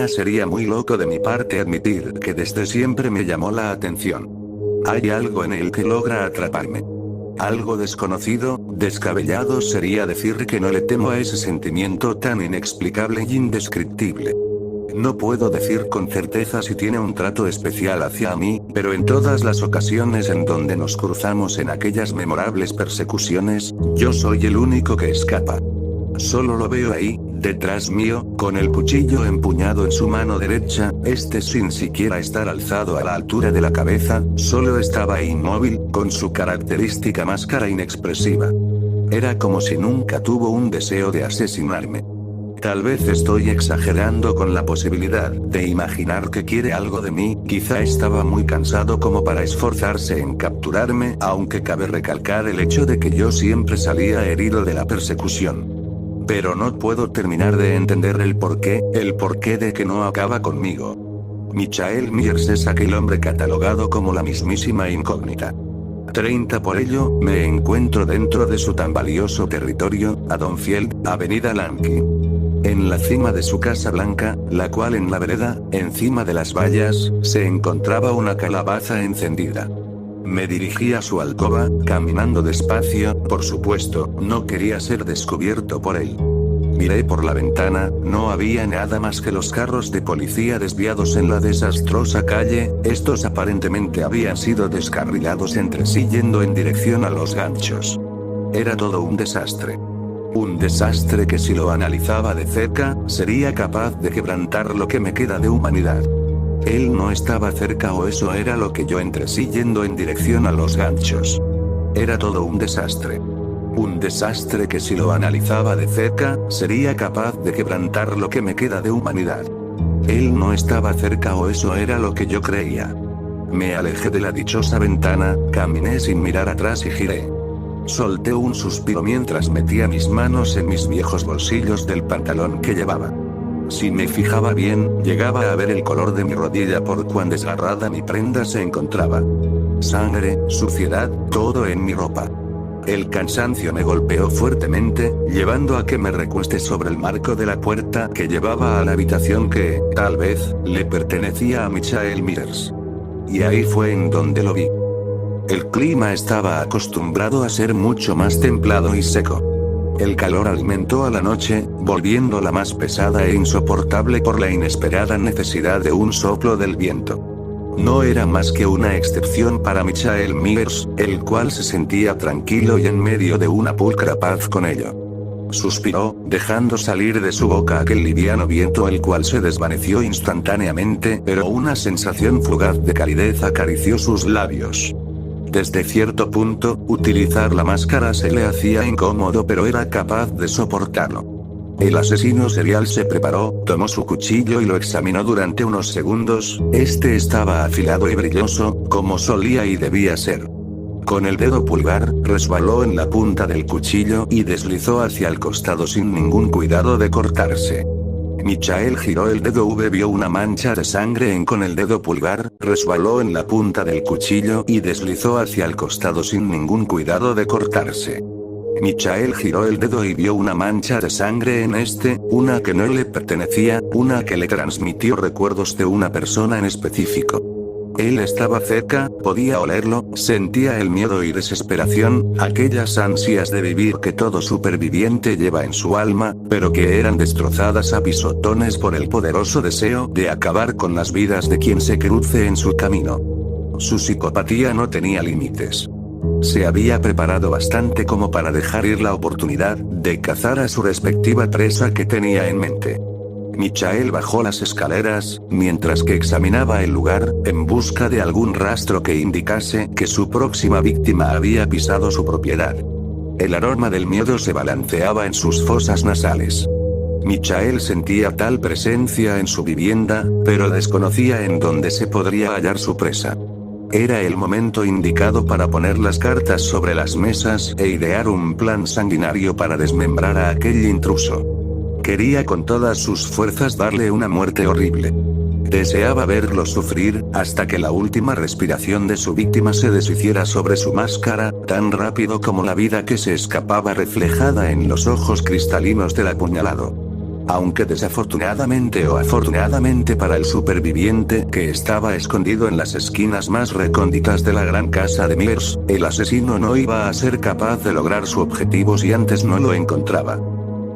Sería muy loco de mi parte admitir que desde siempre me llamó la atención. Hay algo en él que logra atraparme. Algo desconocido, descabellado sería decir que no le temo a ese sentimiento tan inexplicable y indescriptible. No puedo decir con certeza si tiene un trato especial hacia mí, pero en todas las ocasiones en donde nos cruzamos en aquellas memorables persecuciones, yo soy el único que escapa. Solo lo veo ahí, detrás mío, con el cuchillo empuñado en su mano derecha, sin siquiera estar alzado a la altura de la cabeza, solo estaba inmóvil, con su característica máscara inexpresiva. Era como si nunca tuvo un deseo de asesinarme. Tal vez estoy exagerando con la posibilidad de imaginar que quiere algo de mí, quizá estaba muy cansado como para esforzarse en capturarme, aunque cabe recalcar el hecho de que yo siempre salía herido de la persecución. Pero no puedo terminar de entender el porqué de que no acaba conmigo. Michael Myers es aquel hombre catalogado como la mismísima incógnita. 30 por ello, me encuentro dentro de su tan valioso territorio, Haddonfield, Avenida Lankey. En la cima de su casa blanca, la cual en la vereda, encima de las vallas, se encontraba una calabaza encendida. Me dirigí a su alcoba, caminando despacio, por supuesto, no quería ser descubierto por él. Miré por la ventana, no había nada más que los carros de policía desviados en la desastrosa calle, estos aparentemente habían sido descarrilados entre sí yendo en dirección a los ganchos. Era todo un desastre. Un desastre que si lo analizaba de cerca, sería capaz de quebrantar lo que me queda de humanidad. Él no estaba cerca o eso era lo que yo entre sí yendo en dirección a los ganchos. Era todo un desastre. Un desastre que si lo analizaba de cerca, sería capaz de quebrantar lo que me queda de humanidad. Él no estaba cerca o eso era lo que yo creía. Me alejé de la dichosa ventana, caminé sin mirar atrás y giré. Solté un suspiro mientras metía mis manos en mis viejos bolsillos del pantalón que llevaba. Si me fijaba bien, llegaba a ver el color de mi rodilla por cuán desgarrada mi prenda se encontraba. Sangre, suciedad, todo en mi ropa. El cansancio me golpeó fuertemente, llevando a que me recueste sobre el marco de la puerta que llevaba a la habitación que, tal vez, le pertenecía a Michael Myers. Y ahí fue en donde lo vi. El clima estaba acostumbrado a ser mucho más templado y seco. El calor alimentó a la noche, volviéndola más pesada e insoportable por la inesperada necesidad de un soplo del viento. No era más que una excepción para Michael Myers, el cual se sentía tranquilo y en medio de una pulcra paz con ello. Suspiró, dejando salir de su boca aquel liviano viento el cual se desvaneció instantáneamente, pero una sensación fugaz de calidez acarició sus labios. Desde cierto punto, utilizar la máscara se le hacía incómodo pero era capaz de soportarlo. El asesino serial se preparó, tomó su cuchillo y lo examinó durante unos segundos, estaba afilado y brilloso, como solía y debía ser. Con el dedo pulgar, resbaló en la punta del cuchillo y deslizó hacia el costado sin ningún cuidado de cortarse. Michael giró el dedo vio una mancha de sangre con el dedo pulgar, resbaló en la punta del cuchillo y deslizó hacia el costado sin ningún cuidado de cortarse. Michael giró el dedo y vio una mancha de sangre en una que no le pertenecía, una que le transmitió recuerdos de una persona en específico. Él estaba cerca, podía olerlo, sentía el miedo y desesperación, aquellas ansias de vivir que todo superviviente lleva en su alma, pero que eran destrozadas a pisotones por el poderoso deseo de acabar con las vidas de quien se cruce en su camino. Su psicopatía no tenía límites. Se había preparado bastante como para dejar ir la oportunidad de cazar a su respectiva presa que tenía en mente. Michael bajó las escaleras, mientras que examinaba el lugar, en busca de algún rastro que indicase que su próxima víctima había pisado su propiedad. El aroma del miedo se balanceaba en sus fosas nasales. Michael sentía tal presencia en su vivienda, pero desconocía en dónde se podría hallar su presa. Era el momento indicado para poner las cartas sobre las mesas e idear un plan sanguinario para desmembrar a aquel intruso. Quería con todas sus fuerzas darle una muerte horrible. Deseaba verlo sufrir, hasta que la última respiración de su víctima se deshiciera sobre su máscara, tan rápido como la vida que se escapaba reflejada en los ojos cristalinos del apuñalado. Aunque desafortunadamente o afortunadamente para el superviviente que estaba escondido en las esquinas más recónditas de la gran casa de Myers, el asesino no iba a ser capaz de lograr su objetivo si antes no lo encontraba.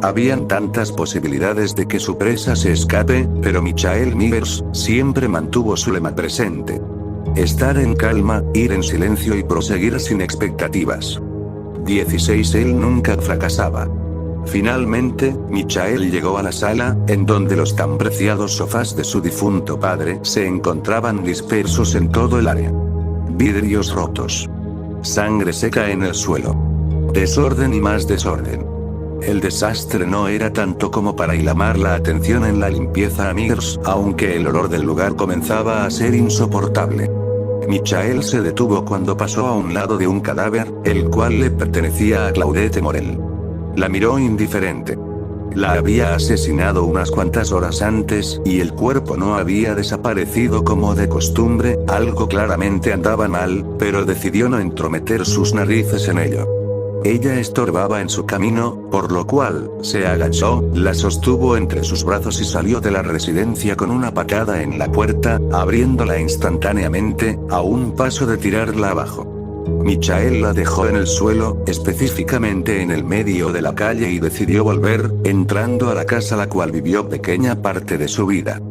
Habían tantas posibilidades de que su presa se escape, pero Michael Myers siempre mantuvo su lema presente. Estar en calma, ir en silencio y proseguir sin expectativas. 16 Él nunca fracasaba. Finalmente, Michael llegó a la sala, en donde los tan preciados sofás de su difunto padre se encontraban dispersos en todo el área. Vidrios rotos. Sangre seca en el suelo. Desorden y más desorden. El desastre no era tanto como para llamar la atención en la limpieza a Myers, aunque el olor del lugar comenzaba a ser insoportable. Michael se detuvo cuando pasó a un lado de un cadáver, el cual le pertenecía a Claudette Morel. La miró indiferente. La había asesinado unas cuantas horas antes, y el cuerpo no había desaparecido como de costumbre, algo claramente andaba mal, pero decidió no entrometer sus narices en ello. Ella estorbaba en su camino, por lo cual, se agachó, la sostuvo entre sus brazos y salió de la residencia con una patada en la puerta, abriéndola instantáneamente, a un paso de tirarla abajo. Michael la dejó en el suelo, específicamente en el medio de la calle y decidió volver, entrando a la casa la cual vivió pequeña parte de su vida.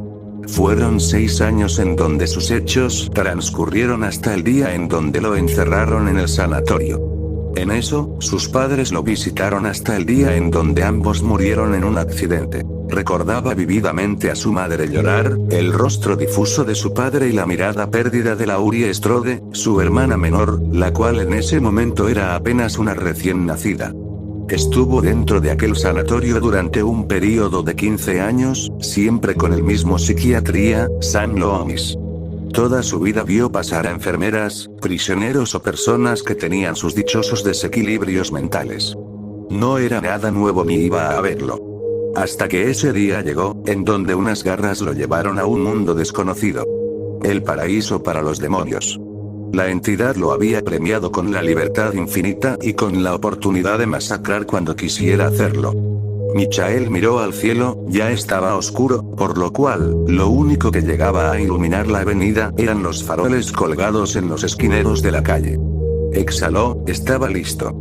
Fueron 6 años en donde sus hechos transcurrieron hasta el día en donde lo encerraron en el sanatorio. En eso, sus padres lo visitaron hasta el día en donde ambos murieron en un accidente. Recordaba vividamente a su madre llorar, el rostro difuso de su padre y la mirada perdida de Laurie Strode, su hermana menor, la cual en ese momento era apenas una recién nacida. Estuvo dentro de aquel sanatorio durante un período de 15 años, siempre con el mismo psiquiatría, San Loomis. Toda su vida vio pasar a enfermeras, prisioneros o personas que tenían sus dichosos desequilibrios mentales. No era nada nuevo ni iba a verlo. Hasta que ese día llegó, en donde unas garras lo llevaron a un mundo desconocido. El paraíso para los demonios. La entidad lo había premiado con la libertad infinita y con la oportunidad de masacrar cuando quisiera hacerlo. Michael miró al cielo, ya estaba oscuro, por lo cual, lo único que llegaba a iluminar la avenida eran los faroles colgados en los esquineros de la calle. Exhaló, estaba listo.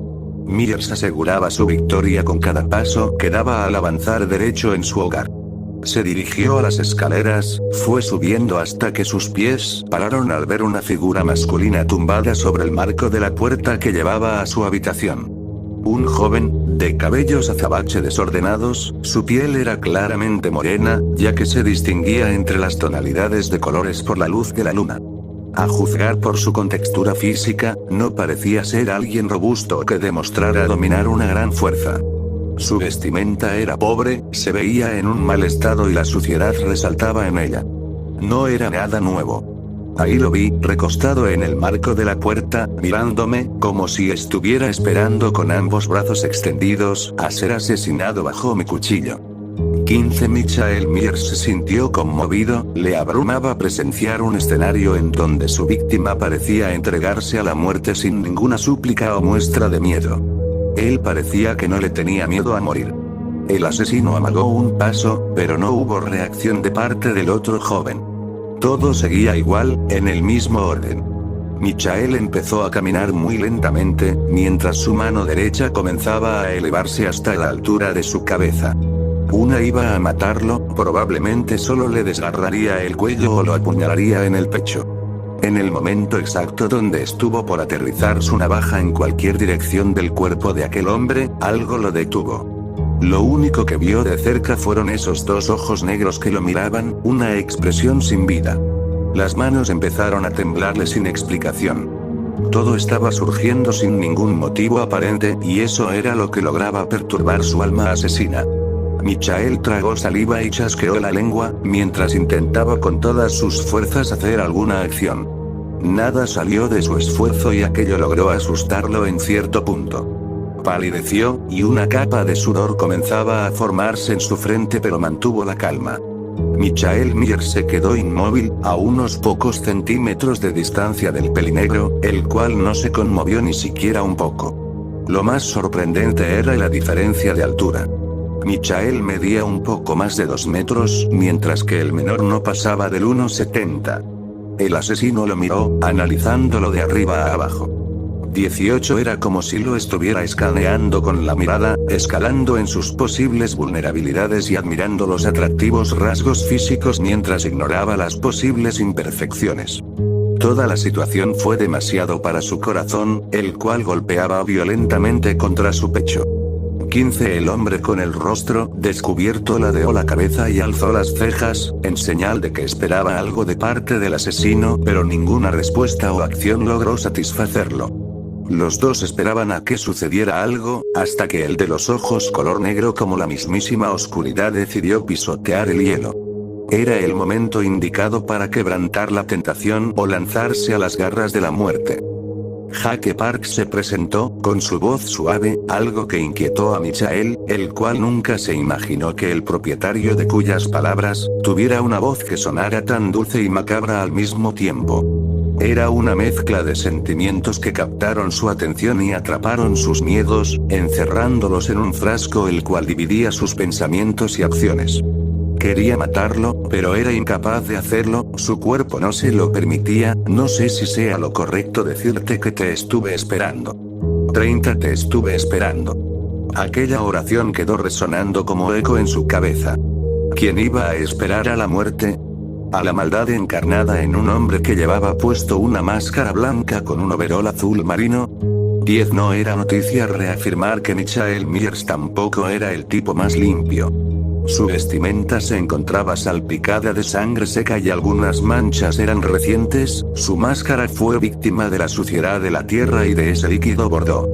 Myers aseguraba su victoria con cada paso que daba al avanzar derecho en su hogar. Se dirigió a las escaleras, fue subiendo hasta que sus pies pararon al ver una figura masculina tumbada sobre el marco de la puerta que llevaba a su habitación. Un joven, de cabellos azabache desordenados, su piel era claramente morena, ya que se distinguía entre las tonalidades de colores por la luz de la luna. A juzgar por su contextura física, no parecía ser alguien robusto que demostrara dominar una gran fuerza. Su vestimenta era pobre, se veía en un mal estado y la suciedad resaltaba en ella. No era nada nuevo. Ahí lo vi, recostado en el marco de la puerta, mirándome, como si estuviera esperando con ambos brazos extendidos, a ser asesinado bajo mi cuchillo. 15 Michael Myers se sintió conmovido, le abrumaba presenciar un escenario en donde su víctima parecía entregarse a la muerte sin ninguna súplica o muestra de miedo. Él parecía que no le tenía miedo a morir. El asesino amagó un paso, pero no hubo reacción de parte del otro joven. Todo seguía igual, en el mismo orden. Michael empezó a caminar muy lentamente, mientras su mano derecha comenzaba a elevarse hasta la altura de su cabeza. Una iba a matarlo, probablemente solo le desgarraría el cuello o lo apuñalaría en el pecho. En el momento exacto donde estuvo por aterrizar su navaja en cualquier dirección del cuerpo de aquel hombre, algo lo detuvo. Lo único que vio de cerca fueron esos dos ojos negros que lo miraban, una expresión sin vida. Las manos empezaron a temblarle sin explicación. Todo estaba surgiendo sin ningún motivo aparente, y eso era lo que lograba perturbar su alma asesina. Michael tragó saliva y chasqueó la lengua, mientras intentaba con todas sus fuerzas hacer alguna acción. Nada salió de su esfuerzo y aquello logró asustarlo en cierto punto. Palideció, y una capa de sudor comenzaba a formarse en su frente, pero mantuvo la calma. Michael Myers se quedó inmóvil, a unos pocos centímetros de distancia del pelinegro, el cual no se conmovió ni siquiera un poco. Lo más sorprendente era la diferencia de altura. Michael medía un poco más de 2 metros, mientras que el menor no pasaba del 1,70. El asesino lo miró, analizándolo de arriba a abajo. 18 era como si lo estuviera escaneando con la mirada, escalando en sus posibles vulnerabilidades y admirando los atractivos rasgos físicos mientras ignoraba las posibles imperfecciones. Toda la situación fue demasiado para su corazón, el cual golpeaba violentamente contra su pecho. 15 El hombre con el rostro descubierto ladeó la cabeza y alzó las cejas, en señal de que esperaba algo de parte del asesino, pero ninguna respuesta o acción logró satisfacerlo. Los dos esperaban a que sucediera algo, hasta que el de los ojos color negro como la mismísima oscuridad decidió pisotear el hielo. Era el momento indicado para quebrantar la tentación o lanzarse a las garras de la muerte. Jake Park se presentó, con su voz suave, algo que inquietó a Michael, el cual nunca se imaginó que el propietario de cuyas palabras, tuviera una voz que sonara tan dulce y macabra al mismo tiempo. Era una mezcla de sentimientos que captaron su atención y atraparon sus miedos, encerrándolos en un frasco el cual dividía sus pensamientos y acciones. Quería matarlo, pero era incapaz de hacerlo, su cuerpo no se lo permitía. No sé si sea lo correcto decirte que te estuve esperando. 30 Te estuve esperando. Aquella oración quedó resonando como eco en su cabeza. ¿Quién iba a esperar a la muerte? A la maldad encarnada en un hombre que llevaba puesto una máscara blanca con un overol azul marino. 10 No era noticia reafirmar que Michael Myers tampoco era el tipo más limpio. Su vestimenta se encontraba salpicada de sangre seca y algunas manchas eran recientes. Su máscara fue víctima de la suciedad de la tierra y de ese líquido bordó.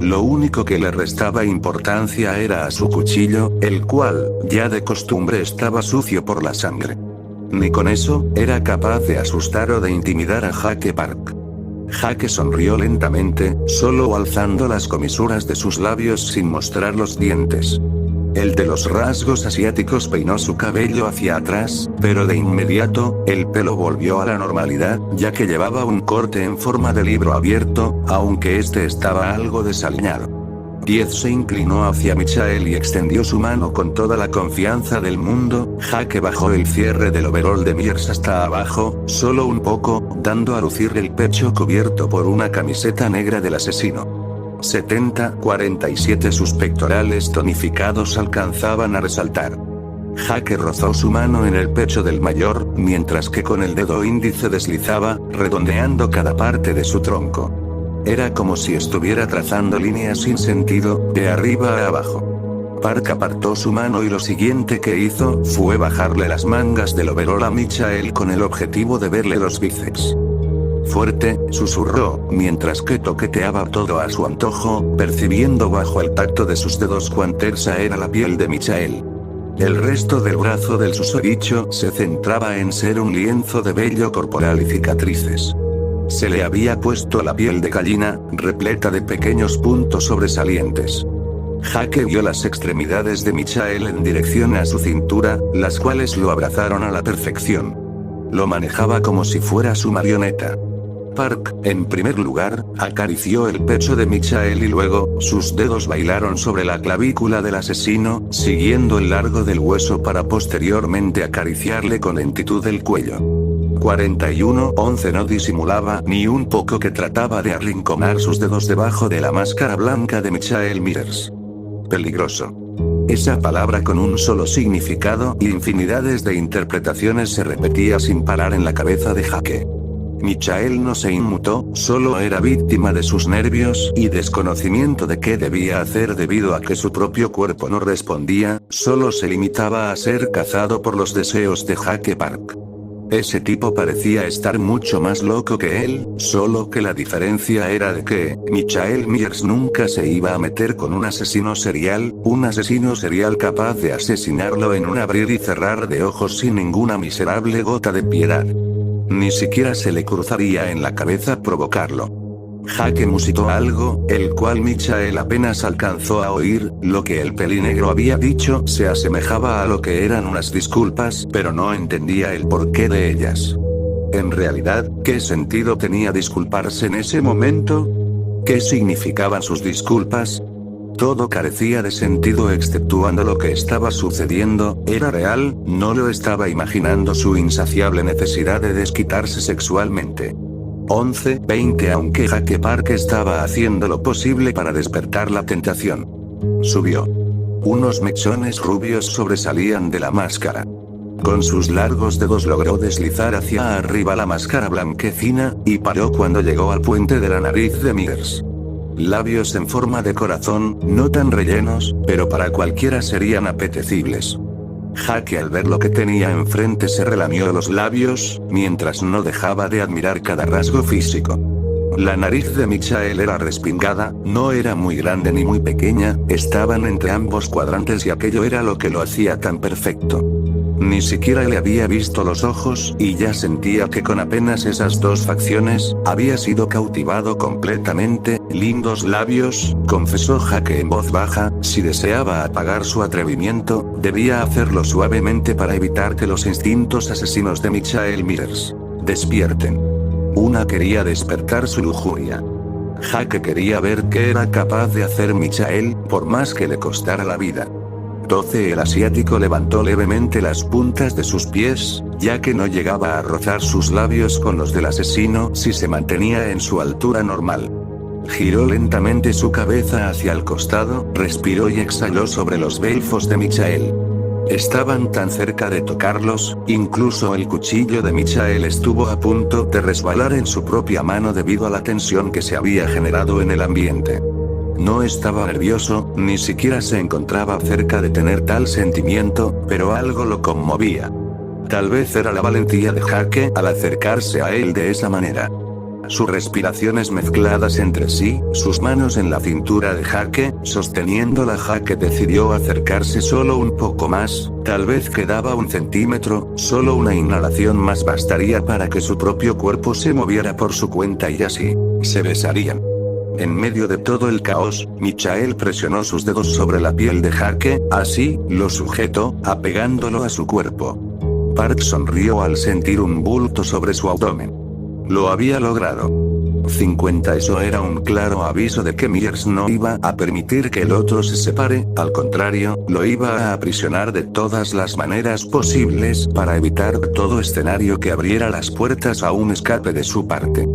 Lo único que le restaba importancia era a su cuchillo, el cual, ya de costumbre, estaba sucio por la sangre. Ni con eso, era capaz de asustar o de intimidar a Jake Park. Jake sonrió lentamente, solo alzando las comisuras de sus labios sin mostrar los dientes. El de los rasgos asiáticos peinó su cabello hacia atrás, pero de inmediato, el pelo volvió a la normalidad, ya que llevaba un corte en forma de libro abierto, aunque este estaba algo desaliñado. 10 Se inclinó hacia Michael y extendió su mano con toda la confianza del mundo. Jake bajó el cierre del overol de Myers hasta abajo, solo un poco, dando a lucir el pecho cubierto por una camiseta negra del asesino. 47 Sus pectorales tonificados alcanzaban a resaltar. Jake rozó su mano en el pecho del mayor, mientras que con el dedo índice deslizaba, redondeando cada parte de su tronco. Era como si estuviera trazando líneas sin sentido, de arriba a abajo. Park apartó su mano y lo siguiente que hizo, fue bajarle las mangas del overol a Michael con el objetivo de verle los bíceps. Fuerte, susurró, mientras que toqueteaba todo a su antojo, percibiendo bajo el tacto de sus dedos cuán tersa era la piel de Michael. El resto del brazo del susodicho se centraba en ser un lienzo de vello corporal y cicatrices. Se le había puesto la piel de gallina, repleta de pequeños puntos sobresalientes. Jake vio las extremidades de Michael en dirección a su cintura, las cuales lo abrazaron a la perfección. Lo manejaba como si fuera su marioneta. Park, en primer lugar, acarició el pecho de Michael y luego, sus dedos bailaron sobre la clavícula del asesino, siguiendo el largo del hueso para posteriormente acariciarle con lentitud el cuello. 11 No disimulaba ni un poco que trataba de arrinconar sus dedos debajo de la máscara blanca de Michael Myers. Peligroso. Esa palabra con un solo significado y infinidades de interpretaciones se repetía sin parar en la cabeza de Jake. Michael no se inmutó, solo era víctima de sus nervios y desconocimiento de qué debía hacer debido a que su propio cuerpo no respondía, solo se limitaba a ser cazado por los deseos de Jake Park. Ese tipo parecía estar mucho más loco que él, solo que la diferencia era de que, Michael Myers nunca se iba a meter con un asesino serial capaz de asesinarlo en un abrir y cerrar de ojos sin ninguna miserable gota de piedad. Ni siquiera se le cruzaría en la cabeza provocarlo. Jake musitó algo, el cual Michael apenas alcanzó a oír. Lo que el pelinegro había dicho se asemejaba a lo que eran unas disculpas, pero no entendía el porqué de ellas. En realidad, ¿qué sentido tenía disculparse en ese momento? ¿Qué significaban sus disculpas? Todo carecía de sentido exceptuando lo que estaba sucediendo, era real, no lo estaba imaginando su insaciable necesidad de desquitarse sexualmente. 11:20 Aunque Jake Park estaba haciendo lo posible para despertar la tentación. Subió. Unos mechones rubios sobresalían de la máscara. Con sus largos dedos logró deslizar hacia arriba la máscara blanquecina, y paró cuando llegó al puente de la nariz de Myers. Labios en forma de corazón, no tan rellenos, pero para cualquiera serían apetecibles. Jake al ver lo que tenía enfrente se relamió los labios, mientras no dejaba de admirar cada rasgo físico. La nariz de Michael era respingada, no era muy grande ni muy pequeña, estaban entre ambos cuadrantes y aquello era lo que lo hacía tan perfecto. Ni siquiera le había visto los ojos, y ya sentía que con apenas esas dos facciones, había sido cautivado completamente. Lindos labios, confesó Jake en voz baja, si deseaba apagar su atrevimiento, debía hacerlo suavemente para evitar que los instintos asesinos de Michael Myers despierten. Una quería despertar su lujuria. Jake quería ver qué era capaz de hacer Michael, por más que le costara la vida. 12 El asiático levantó levemente las puntas de sus pies, ya que no llegaba a rozar sus labios con los del asesino si se mantenía en su altura normal. Giró lentamente su cabeza hacia el costado, respiró y exhaló sobre los belfos de Michael. Estaban tan cerca de tocarlos, incluso el cuchillo de Michael estuvo a punto de resbalar en su propia mano debido a la tensión que se había generado en el ambiente. No estaba nervioso, ni siquiera se encontraba cerca de tener tal sentimiento, pero algo lo conmovía. Tal vez era la valentía de Jake al acercarse a él de esa manera. Sus respiraciones mezcladas entre sí, sus manos en la cintura de Jake, sosteniéndola. Jake decidió acercarse solo un poco más, tal vez quedaba 1 centímetro, solo una inhalación más bastaría para que su propio cuerpo se moviera por su cuenta y así, se besarían. En medio de todo el caos, Michael presionó sus dedos sobre la piel de Jake, así, lo sujetó, apegándolo a su cuerpo. Park sonrió al sentir un bulto sobre su abdomen. Lo había logrado. 50 Eso era un claro aviso de que Myers no iba a permitir que el otro se separe, al contrario, lo iba a aprisionar de todas las maneras posibles para evitar todo escenario que abriera las puertas a un escape de su parte.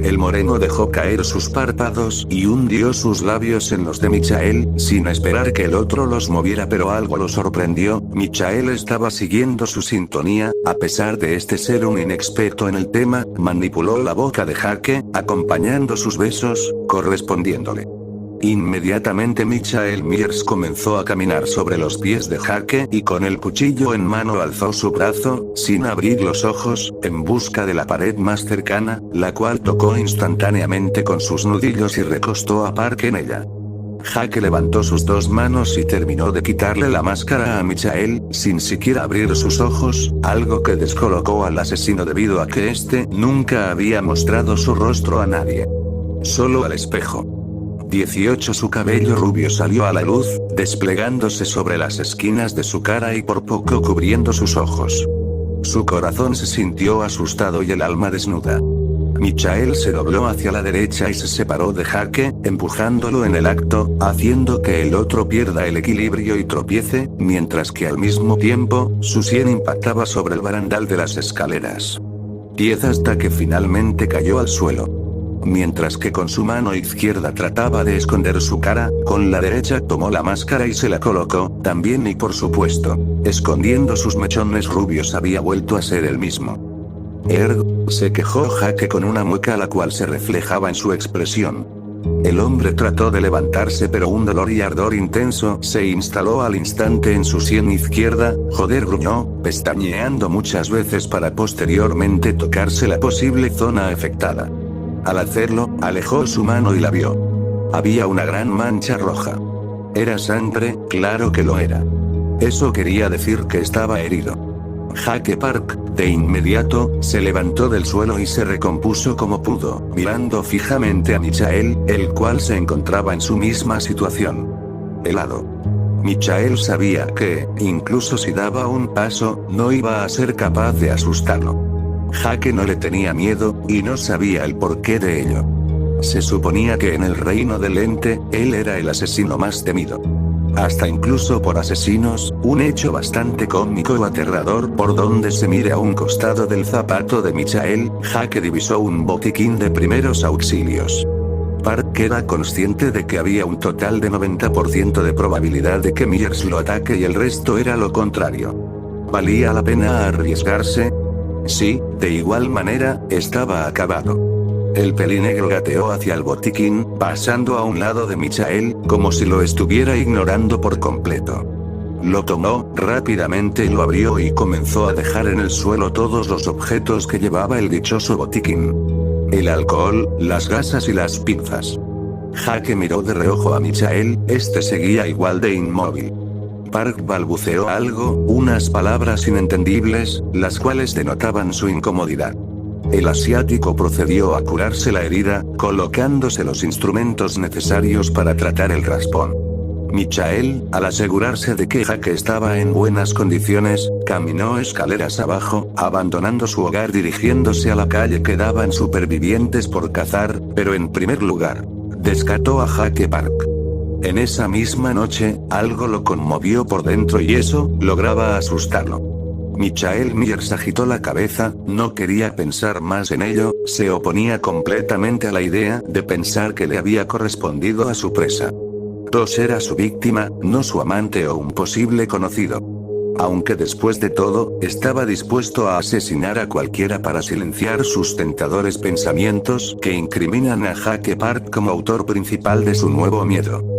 El moreno dejó caer sus párpados y hundió sus labios en los de Michael, sin esperar que el otro los moviera, pero algo lo sorprendió. Michael estaba siguiendo su sintonía, a pesar de ser un inexperto en el tema, manipuló la boca de Jake, acompañando sus besos, correspondiéndole. Inmediatamente Michael Myers comenzó a caminar sobre los pies de Jake y con el cuchillo en mano alzó su brazo, sin abrir los ojos, en busca de la pared más cercana, la cual tocó instantáneamente con sus nudillos y recostó a Park en ella. Jake levantó sus dos manos y terminó de quitarle la máscara a Michael, sin siquiera abrir sus ojos, algo que descolocó al asesino debido a que nunca había mostrado su rostro a nadie. Solo al espejo. 18 Su cabello rubio salió a la luz, desplegándose sobre las esquinas de su cara y por poco cubriendo sus ojos. Su corazón se sintió asustado y el alma desnuda. Michael se dobló hacia la derecha y se separó de Jake, empujándolo en el acto, haciendo que el otro pierda el equilibrio y tropiece, mientras que al mismo tiempo, su sien impactaba sobre el barandal de las escaleras. 10 Hasta que finalmente cayó al suelo. Mientras que con su mano izquierda trataba de esconder su cara, con la derecha tomó la máscara y se la colocó, también y por supuesto, escondiendo sus mechones rubios había vuelto a ser el mismo. Se quejó Jake con una mueca a la cual se reflejaba en su expresión. El hombre trató de levantarse pero un dolor y ardor intenso se instaló al instante en su sien izquierda, gruñó, pestañeando muchas veces para posteriormente tocarse la posible zona afectada. Al hacerlo, alejó su mano y la vio. Había una gran mancha roja. ¿Era sangre? Claro que lo era. Eso quería decir que estaba herido. Jake Park, de inmediato, se levantó del suelo y se recompuso como pudo, mirando fijamente a Michael, el cual se encontraba en su misma situación. Helado. Michael sabía que, incluso si daba un paso, no iba a ser capaz de asustarlo. Jake no le tenía miedo, y no sabía el porqué de ello. Se suponía que en el reino del ente, él era el asesino más temido. Hasta incluso por asesinos, un hecho bastante cómico o aterrador por donde se mire a un costado del zapato de Michael, Jake divisó un botiquín de primeros auxilios. Park era consciente de que había un total de 90% de probabilidad de que Myers lo ataque y el resto era lo contrario. ¿Valía la pena arriesgarse? Sí, de igual manera, estaba acabado. El pelinegro gateó hacia el botiquín, pasando a un lado de Michael, como si lo estuviera ignorando por completo. Lo tomó, rápidamente lo abrió y comenzó a dejar en el suelo todos los objetos que llevaba el dichoso botiquín. El alcohol, las gasas y las pinzas. Jake miró de reojo a Michael, este seguía igual de inmóvil. Park balbuceó algo, unas palabras inentendibles, las cuales denotaban su incomodidad. El asiático procedió a curarse la herida, colocándose los instrumentos necesarios para tratar el raspón. Michael, al asegurarse de que Jake estaba en buenas condiciones, caminó escaleras abajo, abandonando su hogar dirigiéndose a la calle que daban supervivientes por cazar, pero en primer lugar, rescató a Jake Park. En esa misma noche, algo lo conmovió por dentro y eso, lograba asustarlo. Michael Myers agitó la cabeza, no quería pensar más en ello, se oponía completamente a la idea de pensar que le había correspondido a su presa. Ross era su víctima, no su amante o un posible conocido. Aunque después de todo, estaba dispuesto a asesinar a cualquiera para silenciar sus tentadores pensamientos que incriminan a Jake Park como autor principal de su nuevo miedo.